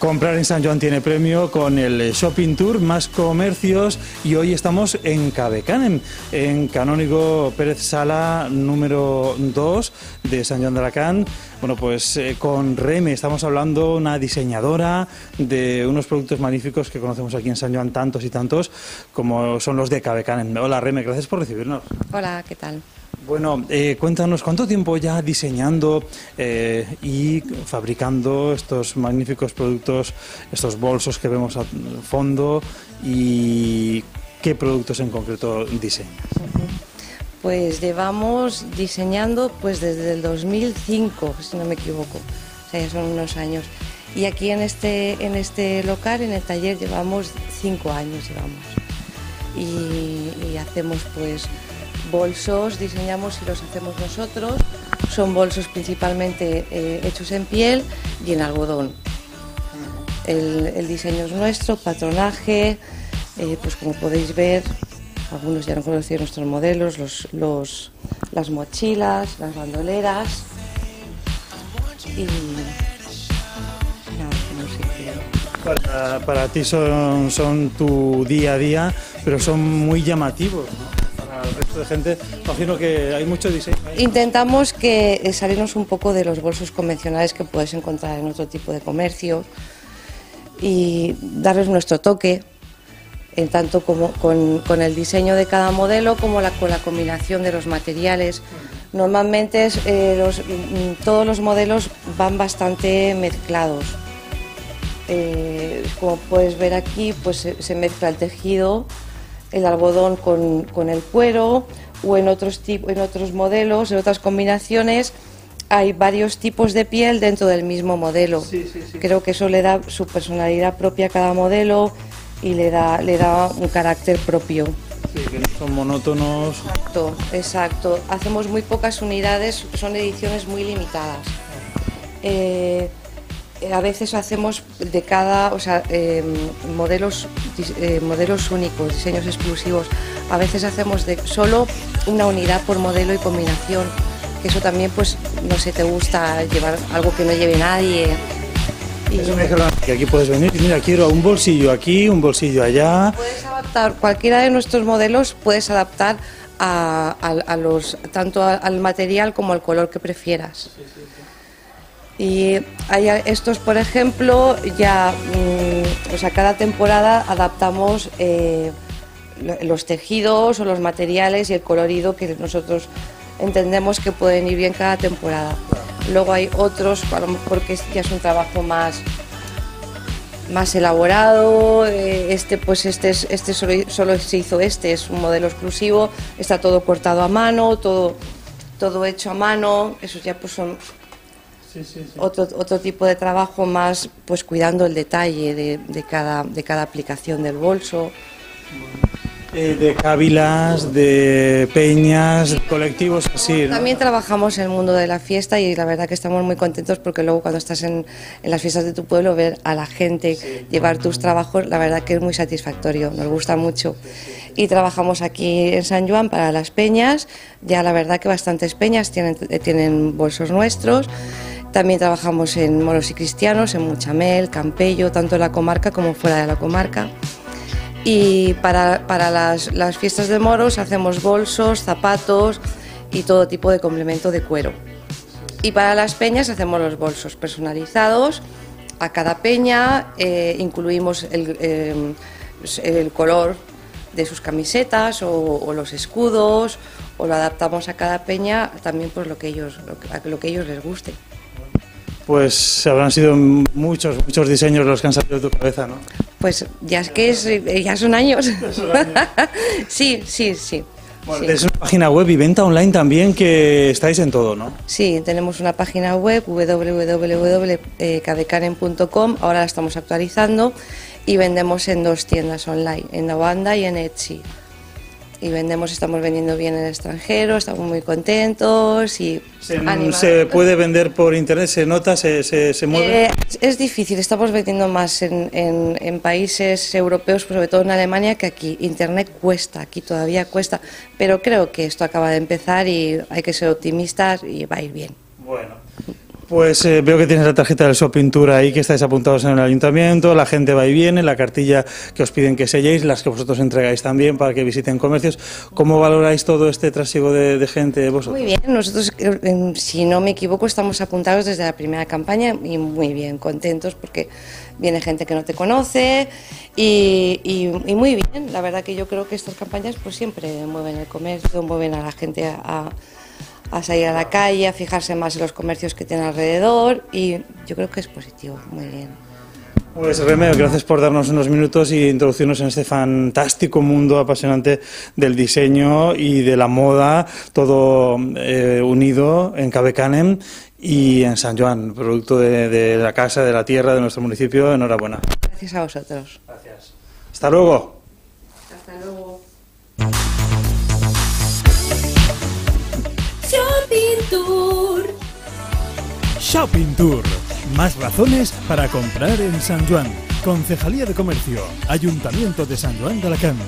Comprar en San Joan tiene premio con el Shopping Tour, más comercios, y hoy estamos en Cabecanem, en Canónigo Pérez Sala número 2 de San Joan de Alacant. Bueno, pues con Reme estamos hablando, una diseñadora de unos productos magníficos que conocemos aquí en San Joan, tantos y tantos como son los de Cabecanem. Hola Reme, gracias por recibirnos. Hola, ¿qué tal? Bueno, cuéntanos, ¿cuánto tiempo ya diseñando y fabricando estos magníficos productos, estos bolsos que vemos al fondo, y qué productos en concreto diseñas? Pues llevamos diseñando pues desde el 2005, si no me equivoco, o sea, ya son unos años. Y aquí en este local, en el taller, llevamos 5 años y hacemos pues bolsos, diseñamos y los hacemos nosotros. Son bolsos principalmente hechos en piel y en algodón. El diseño es nuestro, patronaje, pues como podéis ver, algunos ya han conocido nuestros modelos, las mochilas, las bandoleras y nada, no sé. Para ti son tu día a día, pero son muy llamativos, ¿no? Para el resto de gente, imagino que hay mucho diseño ahí. Intentamos salirnos un poco de los bolsos convencionales que puedes encontrar en otro tipo de comercio y darles nuestro toque, en tanto como con el diseño de cada modelo como con la combinación de los materiales. Normalmente todos los modelos van bastante mezclados. Como puedes ver aquí, pues se mezcla el tejido, el algodón con el cuero, o en otros modelos, en otras combinaciones, hay varios tipos de piel dentro del mismo modelo. Sí. Creo que eso le da su personalidad propia a cada modelo y le da un carácter propio. Sí, que no son monótonos. Exacto. Hacemos muy pocas unidades, son ediciones muy limitadas. A veces hacemos de cada, modelos únicos, diseños exclusivos. A veces hacemos de solo una unidad por modelo y combinación, que eso también, pues, no sé, te gusta llevar algo que no lleve nadie. Eso me dijeron que aquí puedes venir y mira, quiero un bolsillo aquí, un bolsillo allá. Puedes adaptar cualquiera de nuestros modelos, puedes adaptar tanto al material como al color que prefieras. Y hay estos, por ejemplo, ya, cada temporada adaptamos los tejidos o los materiales y el colorido que nosotros entendemos que pueden ir bien cada temporada. Luego hay otros, a lo mejor que ya es un trabajo más elaborado. Solo se hizo es un modelo exclusivo, está todo cortado a mano, todo hecho a mano. Esos ya pues son otro tipo de trabajo más, pues cuidando el detalle de cada aplicación del bolso. De cávilas, de peñas, colectivos así, ¿no? También trabajamos en el mundo de la fiesta y la verdad que estamos muy contentos porque luego cuando estás en las fiestas de tu pueblo, ver a la gente llevar tus trabajos, la verdad que es muy satisfactorio, nos gusta mucho. Y trabajamos aquí en San Joan para las peñas, ya la verdad que bastantes peñas tienen bolsos nuestros. También trabajamos en moros y cristianos, en Muchamel, Campello, tanto en la comarca como fuera de la comarca. Y para las fiestas de moros hacemos bolsos, zapatos y todo tipo de complemento de cuero. Y para las peñas hacemos los bolsos personalizados a cada peña, incluimos el color de sus camisetas o los escudos, o lo adaptamos a cada peña también por lo que ellos les guste. Pues habrán sido muchos diseños los que han salido de tu cabeza, ¿no? Pues ya son años. Sí. Bueno, tenéis una página web y venta online también, que estáis en todo, ¿no? Sí, tenemos una página web, www.cabecanem.com, ahora la estamos actualizando, y vendemos en 2 tiendas online, en Navanda y en Etsy. Y estamos vendiendo bien en el extranjero, estamos muy contentos y ¿Se puede vender por internet? ¿Se nota? ¿Se mueve? Es difícil, estamos vendiendo más en países europeos, sobre todo en Alemania, que aquí. Internet cuesta, aquí todavía cuesta, pero creo que esto acaba de empezar y hay que ser optimistas y va a ir bien. Bueno, Pues veo que tienes la tarjeta del Shopping Tour ahí, que estáis apuntados en el ayuntamiento, la gente va y viene, la cartilla que os piden que selléis, las que vosotros entregáis también para que visiten comercios. ¿Cómo valoráis todo este trasiego de gente vosotros? Muy bien, nosotros, si no me equivoco, estamos apuntados desde la primera campaña y muy bien, contentos porque viene gente que no te conoce y muy bien. La verdad que yo creo que estas campañas pues siempre mueven el comercio, mueven a la gente a salir a la calle, a fijarse más en los comercios que tienen alrededor y yo creo que es positivo, muy bien. Pues Remeo, gracias por darnos unos minutos y introducirnos en este fantástico mundo apasionante del diseño y de la moda, todo unido en Cabecanem y en Sant Joan, producto de la casa, de la tierra, de nuestro municipio. Enhorabuena. Gracias a vosotros. Gracias. Hasta luego. Hasta luego. Shopping Tour. Shopping Tour. Más razones para comprar en Sant Joan. Concejalía de Comercio. Ayuntamiento de Sant Joan de Alacant.